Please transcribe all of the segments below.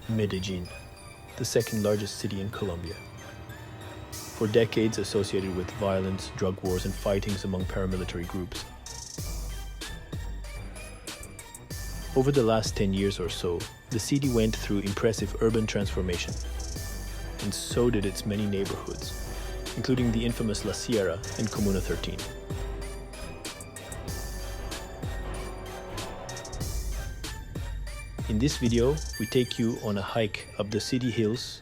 Medellin, the second largest city in Colombia. For decades associated with violence, drug wars, and fightings among paramilitary groups. Over the last 10 years or so, the city went through impressive urban transformation, and so did its many neighborhoods, including the infamous La Sierra and Comuna 13. In this video, we take you on a hike up the city hills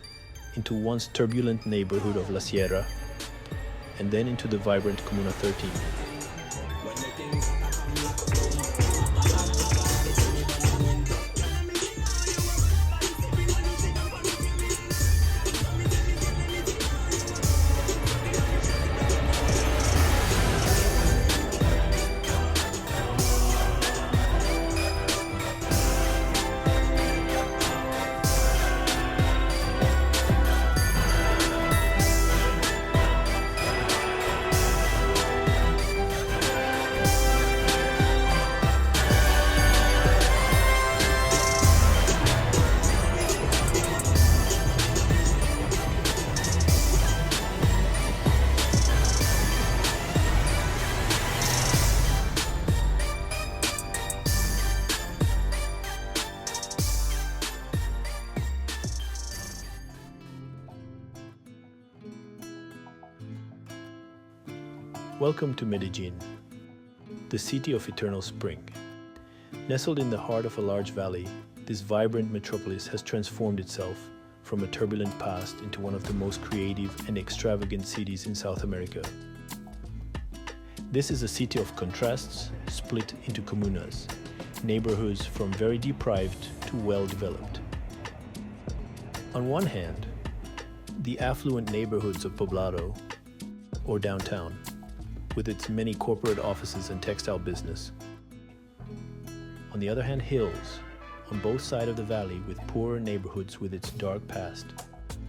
into once turbulent neighborhood of La Sierra, and then into the vibrant Comuna 13. Welcome to Medellin, the city of eternal spring. Nestled in the heart of a large valley, this vibrant metropolis has transformed itself from a turbulent past into one of the most creative and extravagant cities in South America. This is a city of contrasts split into comunas, neighborhoods from very deprived to well-developed. On one hand, the affluent neighborhoods of Poblado, or downtown, with its many corporate offices and textile business. On the other hand, hills, on both sides of the valley, with poorer neighborhoods with its dark past,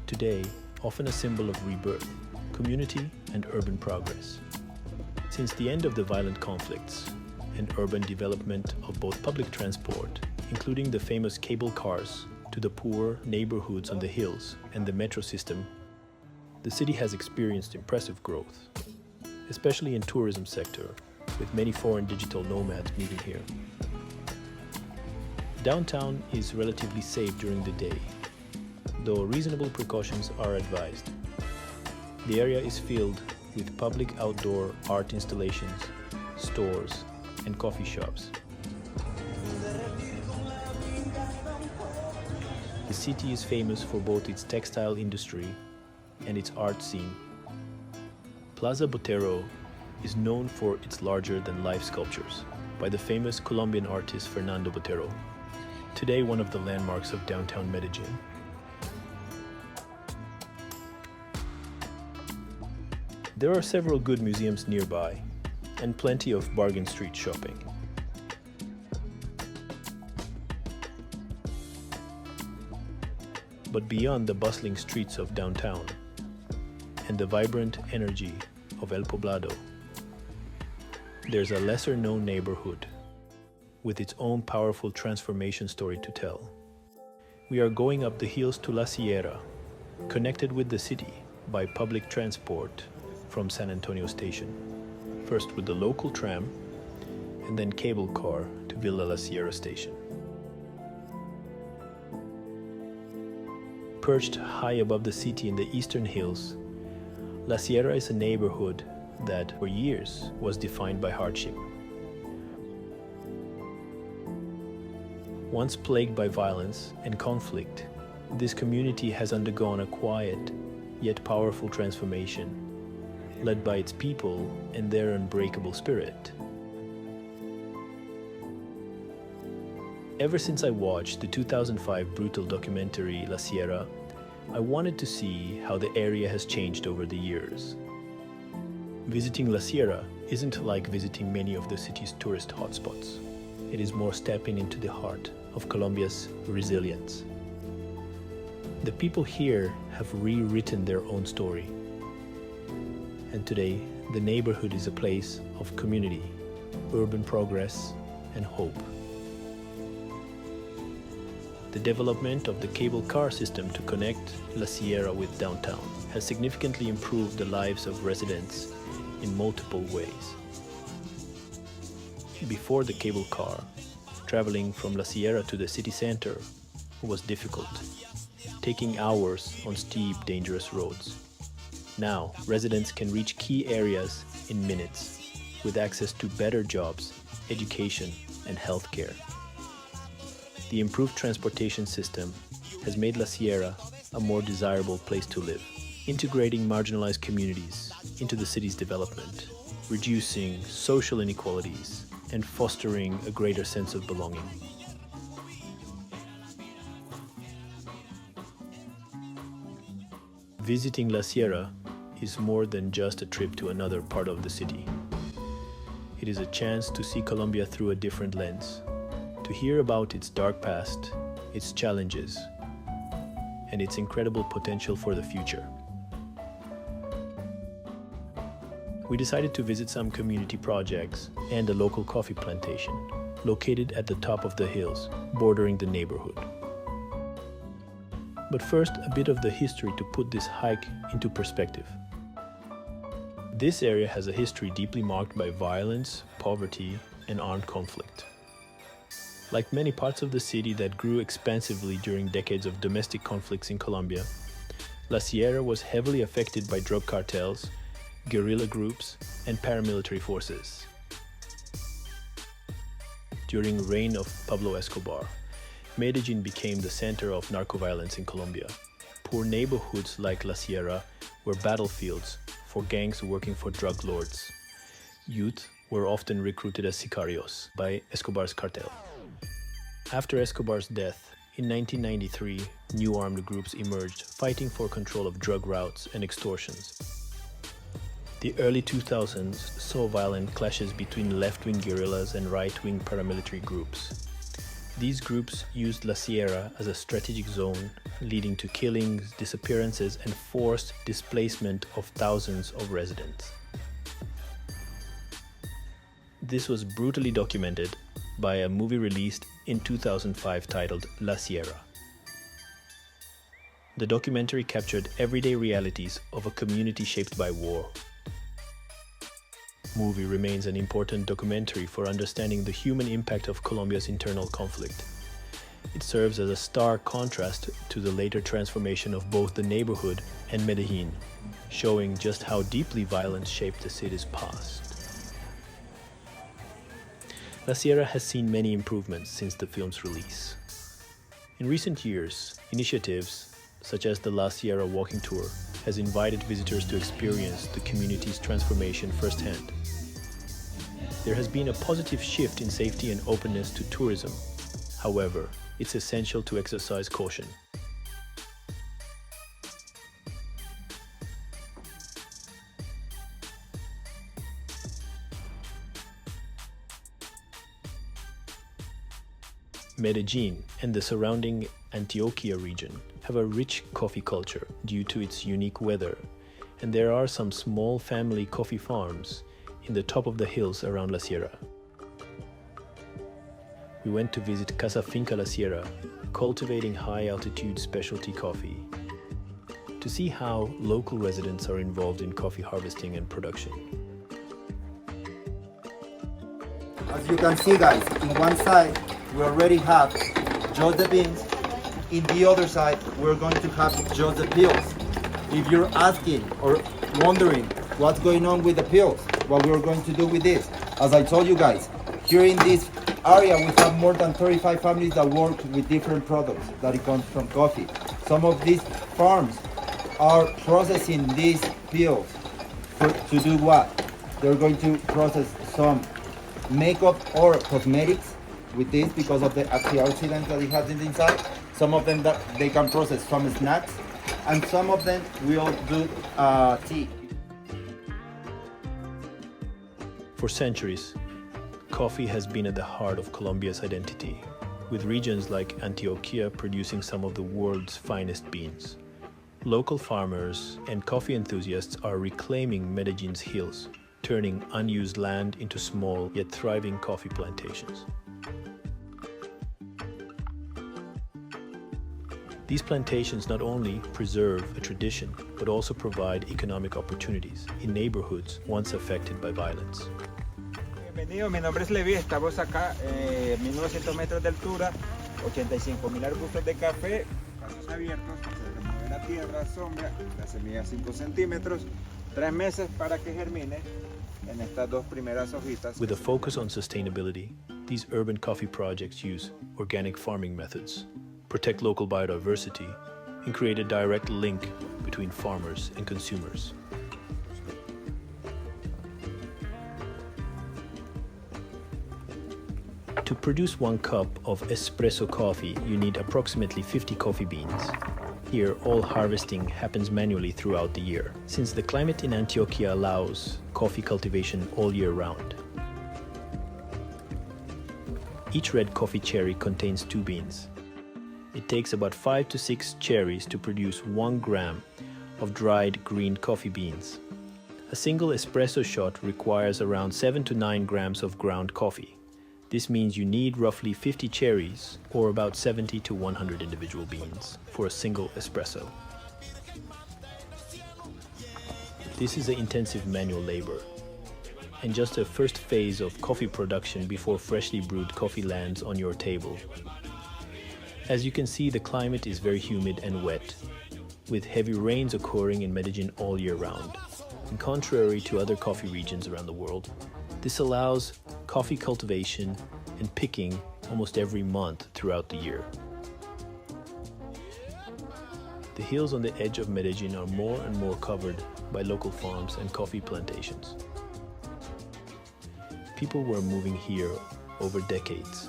today often a symbol of rebirth, community, and urban progress. Since the end of the violent conflicts and urban development of both public transport, including the famous cable cars, to the poor neighborhoods on the hills and the metro system, the city has experienced impressive growth, especially in tourism sector, with many foreign digital nomads moving here. Downtown is relatively safe during the day, though reasonable precautions are advised. The area is filled with public outdoor art installations, stores, and coffee shops. The city is famous for both its textile industry and its art scene. Plaza Botero is known for its larger-than-life sculptures by the famous Colombian artist Fernando Botero, today one of the landmarks of downtown Medellin. There are several good museums nearby and plenty of bargain street shopping. But beyond the bustling streets of downtown and the vibrant energy of El Poblado, there's a lesser-known neighborhood with its own powerful transformation story to tell. We are going up the hills to La Sierra, connected with the city by public transport from San Antonio Station, first with the local tram and then cable car to Villa La Sierra Station. Perched high above the city in the eastern hills, La Sierra is a neighborhood that, for years, was defined by hardship. Once plagued by violence and conflict, this community has undergone a quiet, yet powerful transformation, led by its people and their unbreakable spirit. Ever since I watched the 2005 brutal documentary La Sierra, I wanted to see how the area has changed over the years. Visiting La Sierra isn't like visiting many of the city's tourist hotspots. It is more stepping into the heart of Colombia's resilience. The people here have rewritten their own story. And today, the neighborhood is a place of community, urban progress, and hope. The development of the cable car system to connect La Sierra with downtown has significantly improved the lives of residents in multiple ways. Before the cable car, traveling from La Sierra to the city center was difficult, taking hours on steep, dangerous roads. Now, residents can reach key areas in minutes, with access to better jobs, education, and healthcare. The improved transportation system has made La Sierra a more desirable place to live, integrating marginalized communities into the city's development, reducing social inequalities, and fostering a greater sense of belonging. Visiting La Sierra is more than just a trip to another part of the city. It is a chance to see Colombia through a different lens, to hear about its dark past, its challenges, and its incredible potential for the future. We decided to visit some community projects and a local coffee plantation, located at the top of the hills, bordering the neighborhood. But first, a bit of the history to put this hike into perspective. This area has a history deeply marked by violence, poverty, and armed conflict. Like many parts of the city that grew expansively during decades of domestic conflicts in Colombia, La Sierra was heavily affected by drug cartels, guerrilla groups, and paramilitary forces. During the reign of Pablo Escobar, Medellín became the center of narco violence in Colombia. Poor neighborhoods like La Sierra were battlefields for gangs working for drug lords. Youth were often recruited as sicarios by Escobar's cartel. After Escobar's death, in 1993, new armed groups emerged, fighting for control of drug routes and extortions. The early 2000s saw violent clashes between left-wing guerrillas and right-wing paramilitary groups. These groups used La Sierra as a strategic zone, leading to killings, disappearances, and forced displacement of thousands of residents. This was brutally documented by a movie released in 2005 titled La Sierra. The documentary captured everyday realities of a community shaped by war. The movie remains an important documentary for understanding the human impact of Colombia's internal conflict. It serves as a stark contrast to the later transformation of both the neighborhood and Medellín, showing just how deeply violence shaped the city's past. La Sierra has seen many improvements since the film's release. In recent years, initiatives such as the La Sierra Walking Tour has invited visitors to experience the community's transformation firsthand. There has been a positive shift in safety and openness to tourism. However, it's essential to exercise caution. Medellín and the surrounding Antioquia region have a rich coffee culture due to its unique weather, and there are some small family coffee farms in the top of the hills around La Sierra. We went to visit Casa Finca La Sierra, cultivating high-altitude specialty coffee, to see how local residents are involved in coffee harvesting and production. As you can see, guys, in one side we already have just the beans. In the other side we're going to have just the peels. If you're asking or wondering what's going on with the peels, what we're going to do with this, as I told you guys, here in this area we have more than 35 families that work with different products that it comes from coffee. Some of these farms are processing these peels to do what? They're going to process some makeup or cosmetics with this because of the antioxidants that it has in the inside. Some of them that they can process some snacks, and some of them will do tea. For centuries, coffee has been at the heart of Colombia's identity, with regions like Antioquia producing some of the world's finest beans. Local farmers and coffee enthusiasts are reclaiming Medellín's hills, turning unused land into small yet thriving coffee plantations. These plantations not only preserve a tradition, but also provide economic opportunities in neighborhoods once affected by violence. Bienvenido, mi nombre es Levi, estamos acá, 1900 metros de altura, 85.000 arbustos de café, casos abiertos, se remueve la tierra, sombra, la semilla 5 centímetros, 3 meses para que germine en estas dos primeras hojitas. With a focus on sustainability, these urban coffee projects use organic farming methods, protect local biodiversity, and create a direct link between farmers and consumers. To produce 1 cup of espresso coffee, you need approximately 50 coffee beans. Here, all harvesting happens manually throughout the year, since the climate in Antioquia allows coffee cultivation all year round. Each red coffee cherry contains 2 beans. It takes about 5 to 6 cherries to produce 1 gram of dried green coffee beans. A single espresso shot requires around 7 to 9 grams of ground coffee. This means you need roughly 50 cherries, or about 70 to 100 individual beans, for a single espresso. This is an intensive manual labor, and just a first phase of coffee production before freshly brewed coffee lands on your table. As you can see, the climate is very humid and wet, with heavy rains occurring in Medellin all year round. And contrary to other coffee regions around the world, this allows coffee cultivation and picking almost every month throughout the year. The hills on the edge of Medellin are more and more covered by local farms and coffee plantations. People were moving here over decades,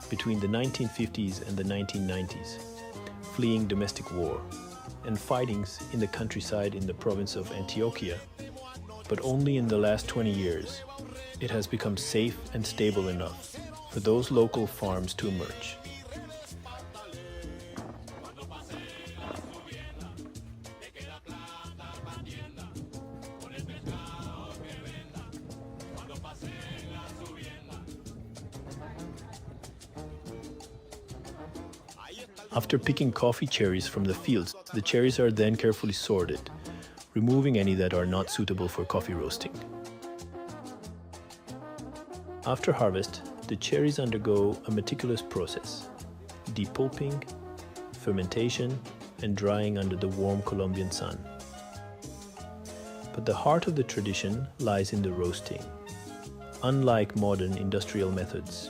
between the 1950s and the 1990s, fleeing domestic war and fightings in the countryside in the province of Antioquia. But only in the last 20 years, it has become safe and stable enough for those local farms to emerge. After picking coffee cherries from the fields, the cherries are then carefully sorted, removing any that are not suitable for coffee roasting. After harvest, the cherries undergo a meticulous process: depulping, fermentation, and drying under the warm Colombian sun. But the heart of the tradition lies in the roasting. Unlike modern industrial methods,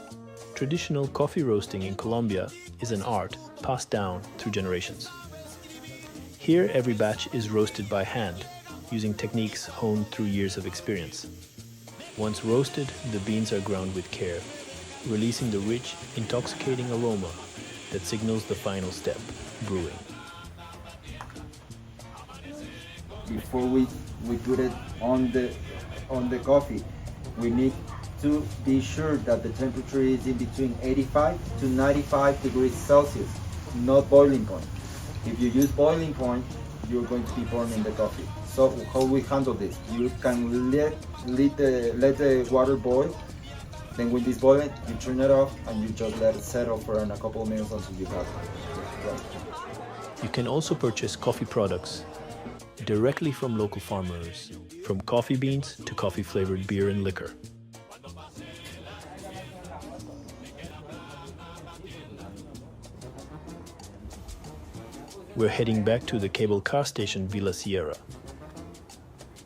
traditional coffee roasting in Colombia is an art passed down through generations. Here, every batch is roasted by hand, using techniques honed through years of experience. Once roasted, the beans are ground with care, releasing the rich, intoxicating aroma that signals the final step, brewing. Before we put it on the coffee, we need to be sure that the temperature is in between 85 to 95 degrees Celsius, not boiling point. If you use boiling point, you're going to be burning the coffee. So how we handle this? You can let the water boil. Then when it's boiling, you turn it off and you just let it settle for a couple of minutes until you have it. Right. You can also purchase coffee products directly from local farmers, from coffee beans to coffee-flavored beer and liquor. We're heading back to the cable car station Villa Sierra.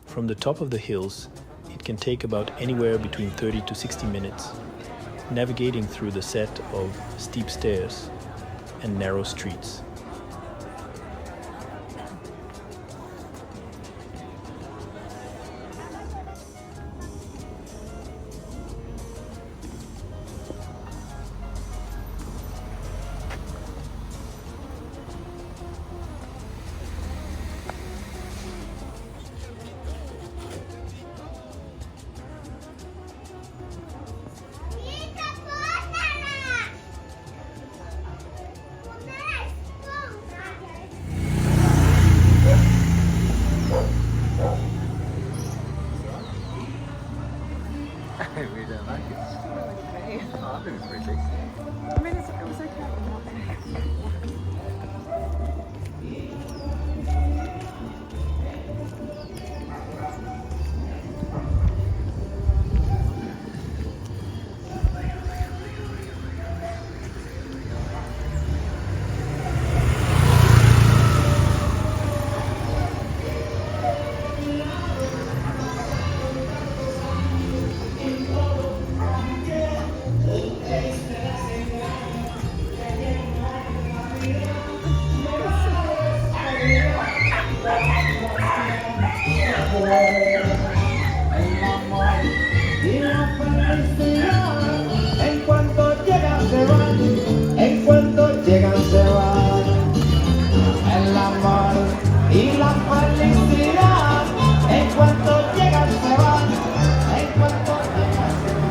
From the top of the hills, it can take about anywhere between 30 to 60 minutes, navigating through the set of steep stairs and narrow streets. el amor y la felicidad. En cuanto llegan se van, en cuanto llegan se van. El amor y la felicidad. En cuanto llegan se van, en cuanto llegan se van.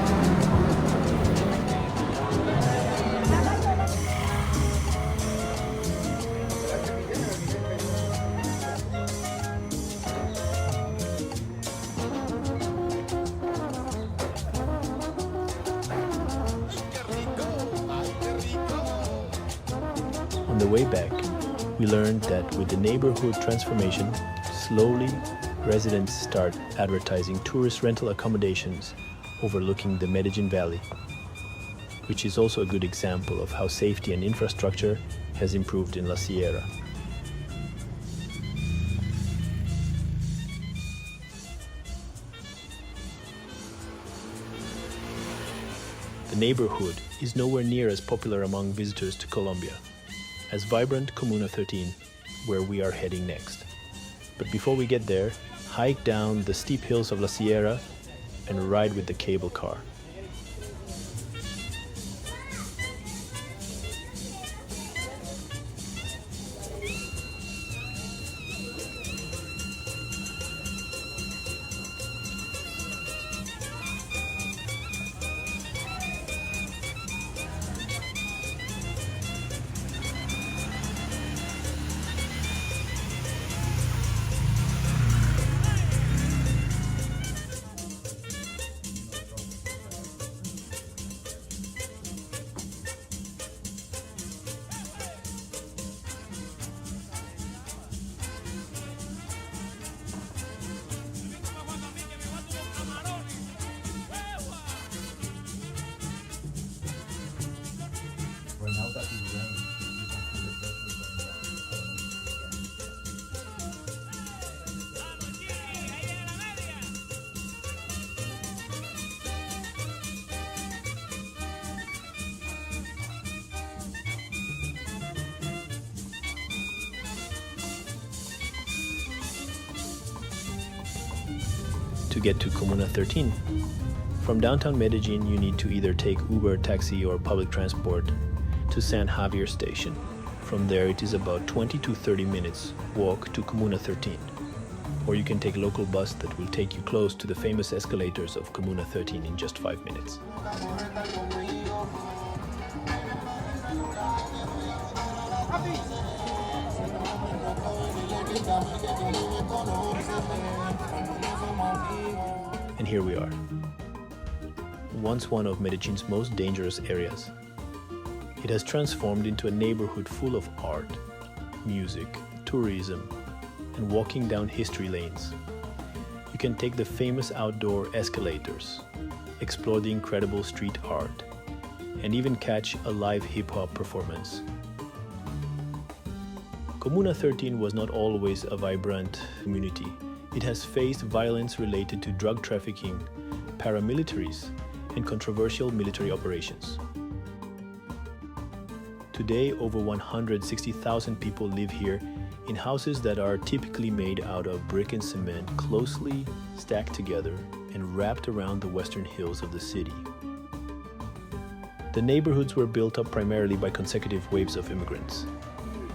On the way back, we learned that with the neighborhood transformation, slowly residents start advertising tourist rental accommodations overlooking the Medellín Valley, which is also a good example of how safety and infrastructure has improved in La Sierra. The neighborhood is nowhere near as popular among visitors to Colombia as vibrant Comuna 13, where we are heading next. But before we get there, hike down the steep hills of La Sierra and ride with the cable car. To get to Comuna 13. From downtown Medellin, you need to either take Uber, taxi, or public transport to San Javier station. From there, it is about 20 to 30 minutes walk to Comuna 13. Or you can take a local bus that will take you close to the famous escalators of Comuna 13 in just 5 minutes. And here we are. Once one of Medellin's most dangerous areas, it has transformed into a neighborhood full of art, music, tourism, and walking down history lanes. You can take the famous outdoor escalators, explore the incredible street art, and even catch a live hip-hop performance. Comuna 13 was not always a vibrant community. It has faced violence related to drug trafficking, paramilitaries, and controversial military operations. Today, over 160,000 people live here in houses that are typically made out of brick and cement, closely stacked together and wrapped around the western hills of the city. The neighborhoods were built up primarily by consecutive waves of immigrants.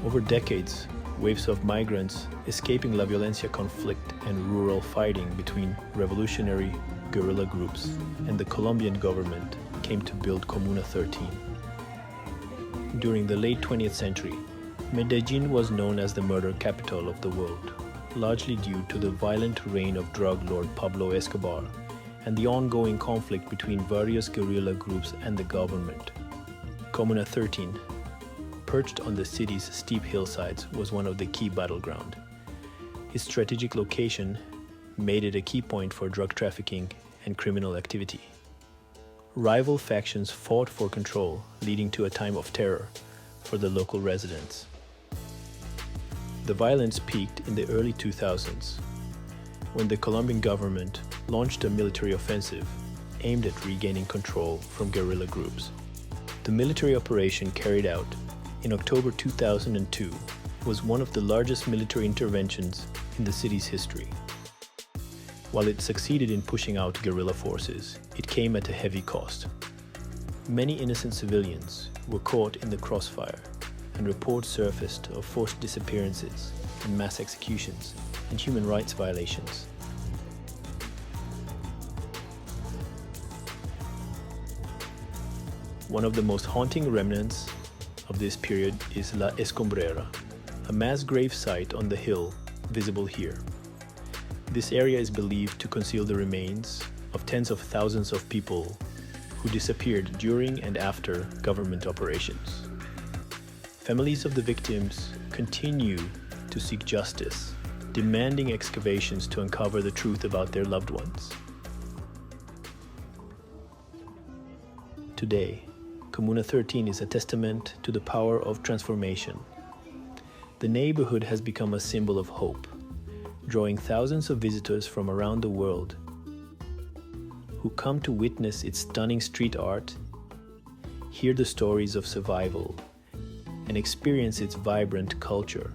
Over decades, waves of migrants escaping La Violencia conflict and rural fighting between revolutionary guerrilla groups and the Colombian government came to build Comuna 13. During the late 20th century, Medellin was known as the murder capital of the world, largely due to the violent reign of drug lord Pablo Escobar and the ongoing conflict between various guerrilla groups and the government. Comuna 13, perched on the city's steep hillsides, was one of the key battlegrounds. Its strategic location made it a key point for drug trafficking and criminal activity. Rival factions fought for control, leading to a time of terror for the local residents. The violence peaked in the early 2000s, when the Colombian government launched a military offensive aimed at regaining control from guerrilla groups. The military operation carried out in October 2002 was one of the largest military interventions in the city's history. While it succeeded in pushing out guerrilla forces, it came at a heavy cost. Many innocent civilians were caught in the crossfire, and reports surfaced of forced disappearances and mass executions and human rights violations. One of the most haunting remnants of this period is La Escombrera, a mass grave site on the hill visible here. This area is believed to conceal the remains of tens of thousands of people who disappeared during and after government operations. Families of the victims continue to seek justice, demanding excavations to uncover the truth about their loved ones. Today, Comuna 13 is a testament to the power of transformation. The neighborhood has become a symbol of hope, drawing thousands of visitors from around the world who come to witness its stunning street art, hear the stories of survival, and experience its vibrant culture.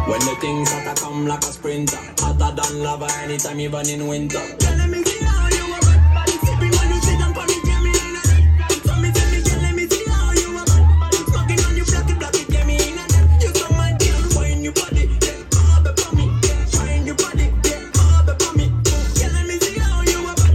When the things start to come like a sprinter, hotter than lava anytime, even in winter. Let me see how you are bad, sipping when you sit and panic, get me in a net. So me tell me, girl, let me see how you are bad, smoking on you, black it, get me in a net. You so my dear, wine your body, yeah, hard upon me, yeah, wine your body, yeah, hard upon me. Yeah, let me see how you are bad.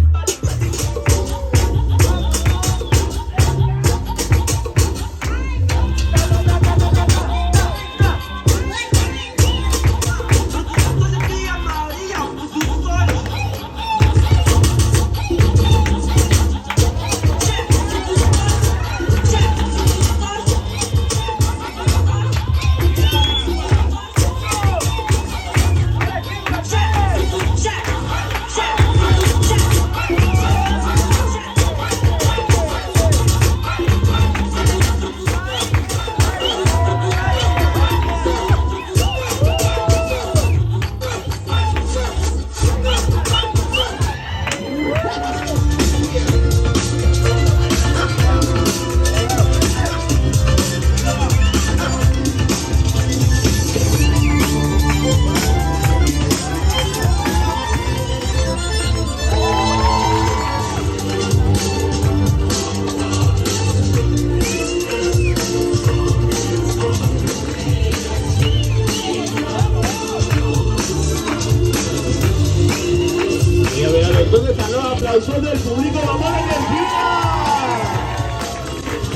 ¿Dónde están los aplausos del público? ¡Vamos a la energía!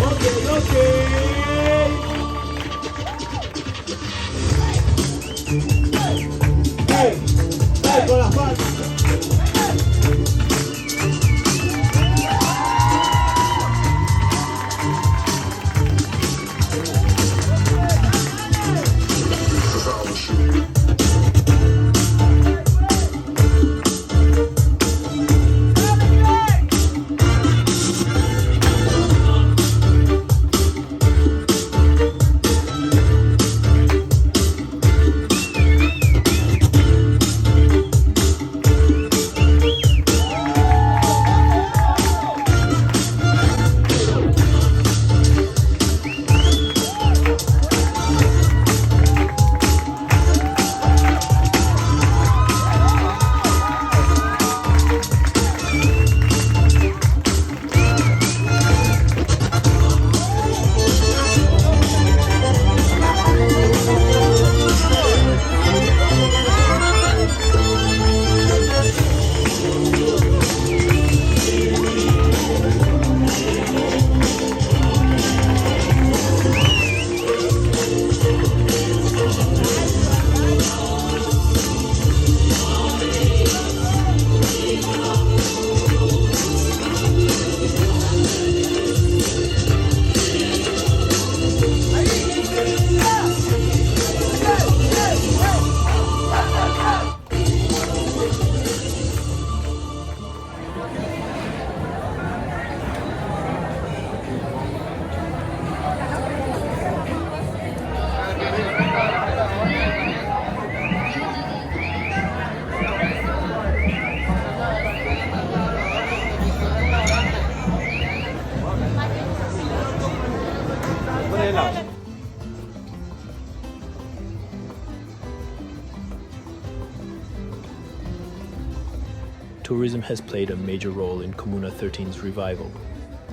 Ok. Hey, con las manos. tourism has played a major role in Comuna 13's revival.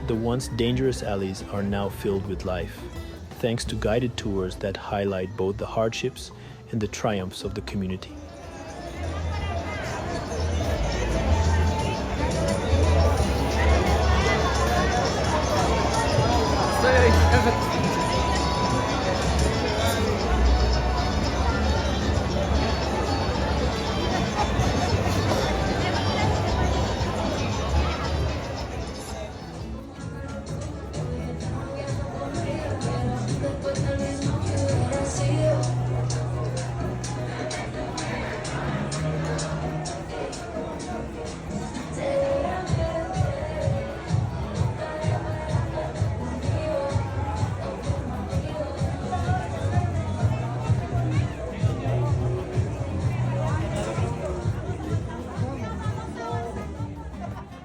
The once dangerous alleys are now filled with life, thanks to guided tours that highlight both the hardships and the triumphs of the community.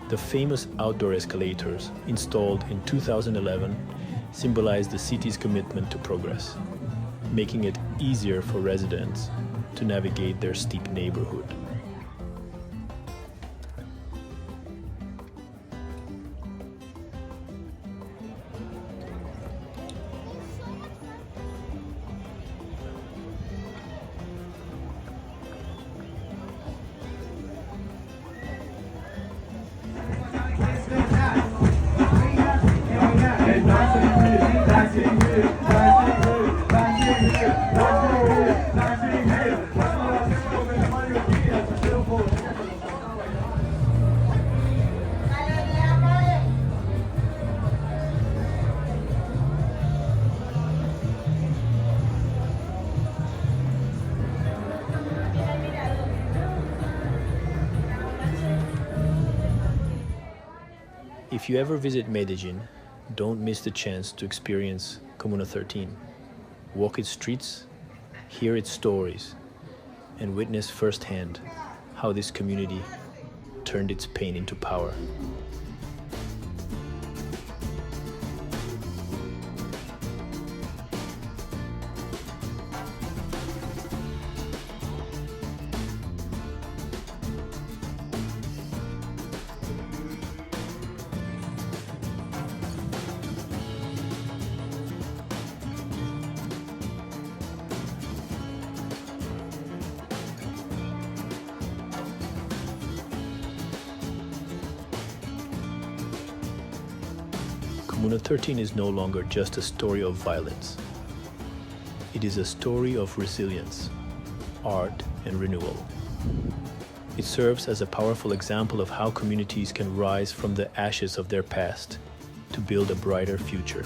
The famous outdoor escalators, installed in 2011, symbolize the city's commitment to progress, making it easier for residents to navigate their steep neighborhood. If you ever visit Medellin, don't miss the chance to experience Comuna 13. Walk its streets, hear its stories, and witness firsthand how this community turned its pain into power. Comuna 13 is no longer just a story of violence. It is a story of resilience, art, and renewal. It serves as a powerful example of how communities can rise from the ashes of their past to build a brighter future.